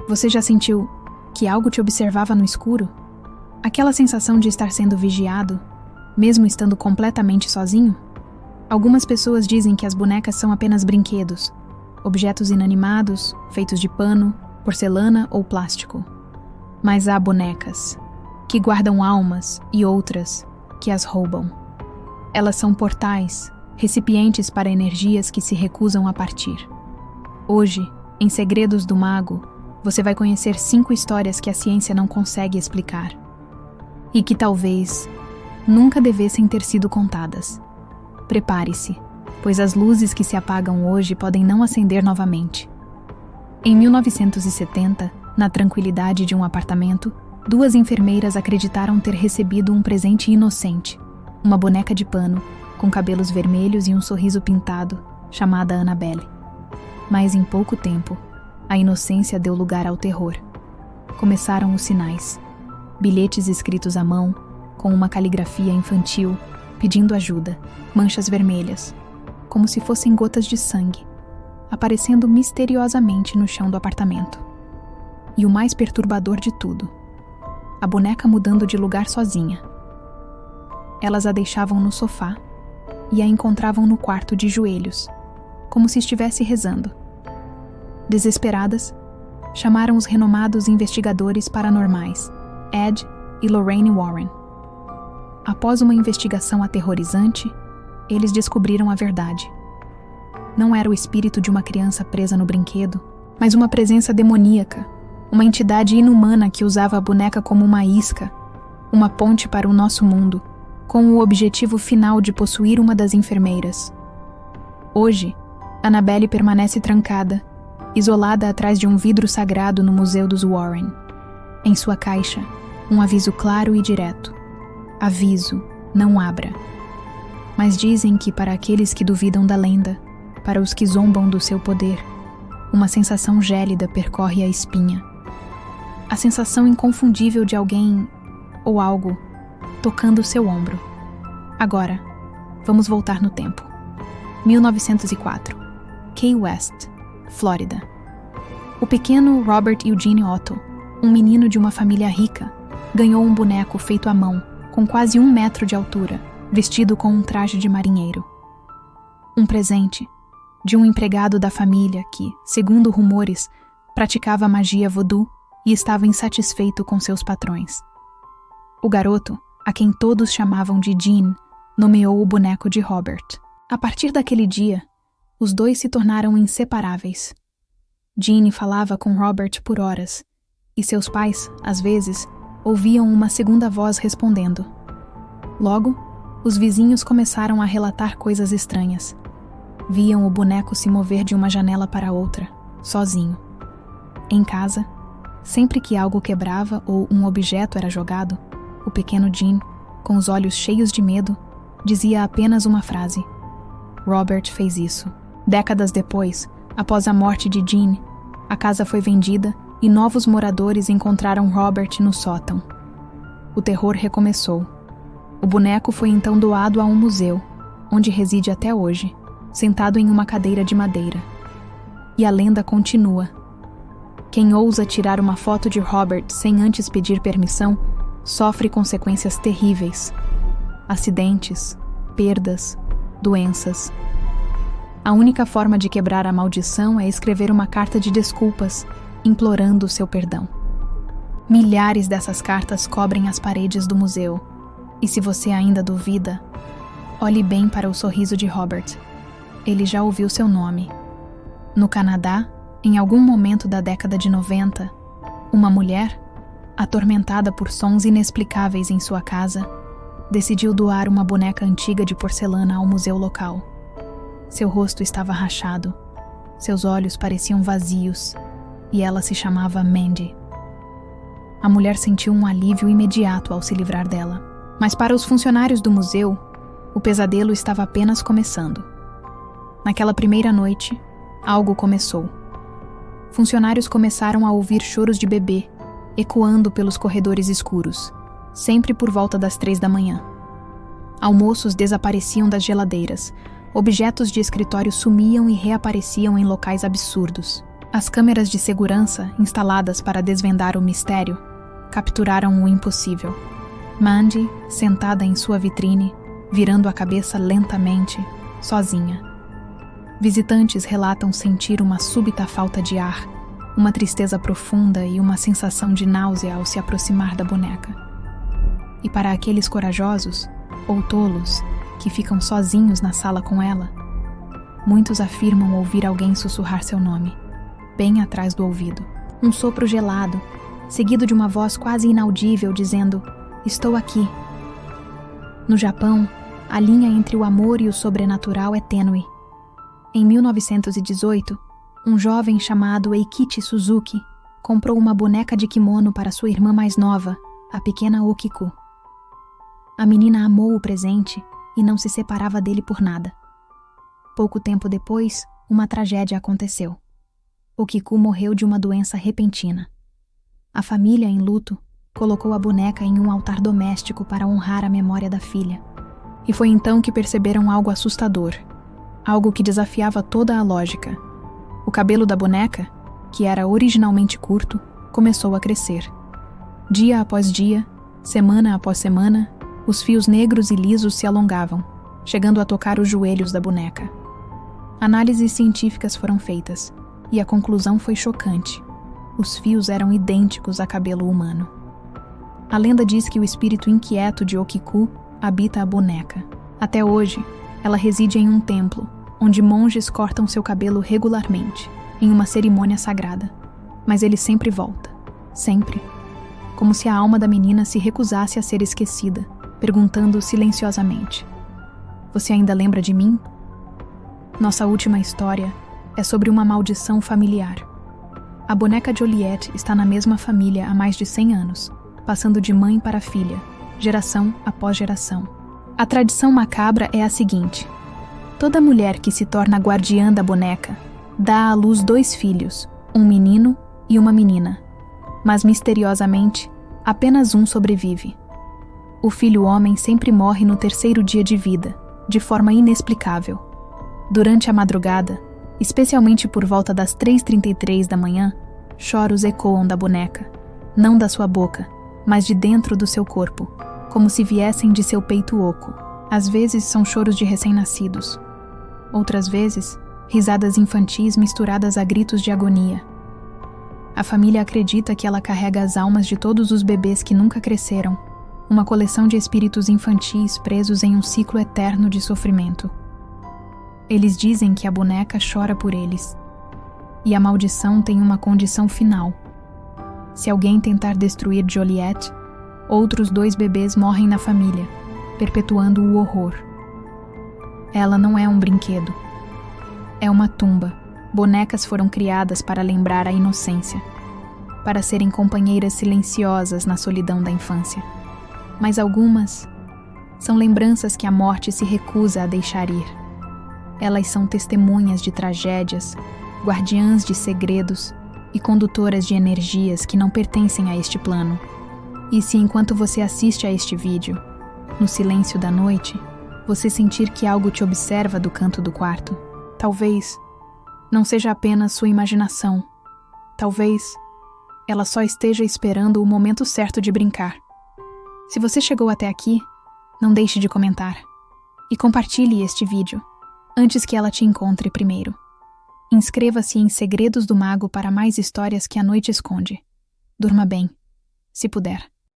Você já sentiu que algo te observava no escuro? Aquela sensação de estar sendo vigiado, mesmo estando completamente sozinho? Algumas pessoas dizem que as bonecas são apenas brinquedos, objetos inanimados, feitos de pano, porcelana ou plástico. Mas há bonecas que guardam almas e outras que as roubam. Elas são portais, recipientes para energias que se recusam a partir. Hoje, em Segredos do Mago, você vai conhecer 5 histórias que a ciência não consegue explicar e que talvez nunca devessem ter sido contadas. Prepare-se, pois as luzes que se apagam hoje podem não acender novamente. Em 1970, na tranquilidade de um apartamento, 2 enfermeiras acreditaram ter recebido um presente inocente, uma boneca de pano, com cabelos vermelhos e um sorriso pintado, chamada Annabelle. Mas em pouco tempo, a inocência deu lugar ao terror. Começaram os sinais. Bilhetes escritos à mão, com uma caligrafia infantil, pedindo ajuda, manchas vermelhas, como se fossem gotas de sangue, aparecendo misteriosamente no chão do apartamento. E o mais perturbador de tudo, a boneca mudando de lugar sozinha. Elas a deixavam no sofá e a encontravam no quarto de joelhos, como se estivesse rezando. Desesperadas, chamaram os renomados investigadores paranormais, Ed e Lorraine Warren. Após uma investigação aterrorizante, eles descobriram a verdade. Não era o espírito de uma criança presa no brinquedo, mas uma presença demoníaca, uma entidade inumana que usava a boneca como uma isca, uma ponte para o nosso mundo, com o objetivo final de possuir uma das enfermeiras. Hoje, Annabelle permanece trancada, isolada atrás de um vidro sagrado no Museu dos Warren. Em sua caixa, um aviso claro e direto. Aviso, não abra. Mas dizem que para aqueles que duvidam da lenda, para os que zombam do seu poder, uma sensação gélida percorre a espinha. A sensação inconfundível de alguém ou algo tocando seu ombro. Agora, vamos voltar no tempo. 1904. Key West, Flórida. O pequeno Robert Eugene Otto, um menino de uma família rica, ganhou um boneco feito à mão, com quase 1 metro de altura, vestido com um traje de marinheiro. Um presente de um empregado da família que, segundo rumores, praticava magia voodoo e estava insatisfeito com seus patrões. O garoto, a quem todos chamavam de Gene, nomeou o boneco de Robert. A partir daquele dia, os dois se tornaram inseparáveis. Gene falava com Robert por horas, e seus pais, às vezes, ouviam uma segunda voz respondendo. Logo, os vizinhos começaram a relatar coisas estranhas. Viam o boneco se mover de uma janela para outra, sozinho. Em casa, sempre que algo quebrava ou um objeto era jogado, o pequeno Gene, com os olhos cheios de medo, dizia apenas uma frase. Robert fez isso. Décadas depois, após a morte de Gene, a casa foi vendida e novos moradores encontraram Robert no sótão. O terror recomeçou. O boneco foi então doado a um museu, onde reside até hoje, sentado em uma cadeira de madeira. E a lenda continua. Quem ousa tirar uma foto de Robert sem antes pedir permissão, sofre consequências terríveis. Acidentes, perdas, doenças. A única forma de quebrar a maldição é escrever uma carta de desculpas, implorando o seu perdão. Milhares dessas cartas cobrem as paredes do museu. E se você ainda duvida, olhe bem para o sorriso de Robert. Ele já ouviu seu nome. No Canadá, em algum momento da década de 90, uma mulher, atormentada por sons inexplicáveis em sua casa, decidiu doar uma boneca antiga de porcelana ao museu local. Seu rosto estava rachado, seus olhos pareciam vazios, e ela se chamava Mandy. A mulher sentiu um alívio imediato ao se livrar dela. Mas para os funcionários do museu, o pesadelo estava apenas começando. Naquela primeira noite, algo começou. Funcionários começaram a ouvir choros de bebê, ecoando pelos corredores escuros, sempre por volta das 3 da manhã. Almoços desapareciam das geladeiras, objetos de escritório sumiam e reapareciam em locais absurdos. As câmeras de segurança instaladas para desvendar o mistério capturaram o impossível. Mandy, sentada em sua vitrine, virando a cabeça lentamente, sozinha. Visitantes relatam sentir uma súbita falta de ar, uma tristeza profunda e uma sensação de náusea ao se aproximar da boneca. E para aqueles corajosos, ou tolos, que ficam sozinhos na sala com ela, muitos afirmam ouvir alguém sussurrar seu nome, bem atrás do ouvido. Um sopro gelado, seguido de uma voz quase inaudível dizendo: "Estou aqui." No Japão, a linha entre o amor e o sobrenatural é tênue. Em 1918, um jovem chamado Eikichi Suzuki comprou uma boneca de kimono para sua irmã mais nova, a pequena Okiku. A menina amou o presente e não se separava dele por nada. Pouco tempo depois, uma tragédia aconteceu. Okiku morreu de uma doença repentina. A família, em luto, colocou a boneca em um altar doméstico para honrar a memória da filha. E foi então que perceberam algo assustador, algo que desafiava toda a lógica. O cabelo da boneca, que era originalmente curto, começou a crescer. Dia após dia, semana após semana, os fios negros e lisos se alongavam, chegando a tocar os joelhos da boneca. Análises científicas foram feitas, e a conclusão foi chocante. Os fios eram idênticos a cabelo humano. A lenda diz que o espírito inquieto de Okiku habita a boneca. Até hoje, ela reside em um templo, onde monges cortam seu cabelo regularmente, em uma cerimônia sagrada. Mas ele sempre volta. Sempre. Como se a alma da menina se recusasse a ser esquecida, perguntando silenciosamente: "Você ainda lembra de mim?" Nossa última história é sobre uma maldição familiar. A boneca Joliet está na mesma família há mais de 100 anos, passando de mãe para filha, geração após geração. A tradição macabra é a seguinte: toda mulher que se torna guardiã da boneca dá à luz 2 filhos, um menino e uma menina. Mas misteriosamente, apenas um sobrevive. O filho homem sempre morre no 3º dia de vida, de forma inexplicável. Durante a madrugada, especialmente por volta das 3h33 da manhã, choros ecoam da boneca, não da sua boca, mas de dentro do seu corpo, como se viessem de seu peito oco. Às vezes são choros de recém-nascidos. Outras vezes, risadas infantis misturadas a gritos de agonia. A família acredita que ela carrega as almas de todos os bebês que nunca cresceram, uma coleção de espíritos infantis presos em um ciclo eterno de sofrimento. Eles dizem que a boneca chora por eles. E a maldição tem uma condição final. Se alguém tentar destruir Joliet, outros 2 bebês morrem na família, perpetuando o horror. Ela não é um brinquedo. É uma tumba. Bonecas foram criadas para lembrar a inocência, para serem companheiras silenciosas na solidão da infância. Mas algumas são lembranças que a morte se recusa a deixar ir. Elas são testemunhas de tragédias, guardiãs de segredos e condutoras de energias que não pertencem a este plano. E se enquanto você assiste a este vídeo, no silêncio da noite, você sentir que algo te observa do canto do quarto, talvez não seja apenas sua imaginação. Talvez ela só esteja esperando o momento certo de brincar. Se você chegou até aqui, não deixe de comentar e compartilhe este vídeo antes que ela te encontre primeiro. Inscreva-se em Segredos do Mago para mais histórias que a noite esconde. Durma bem, se puder.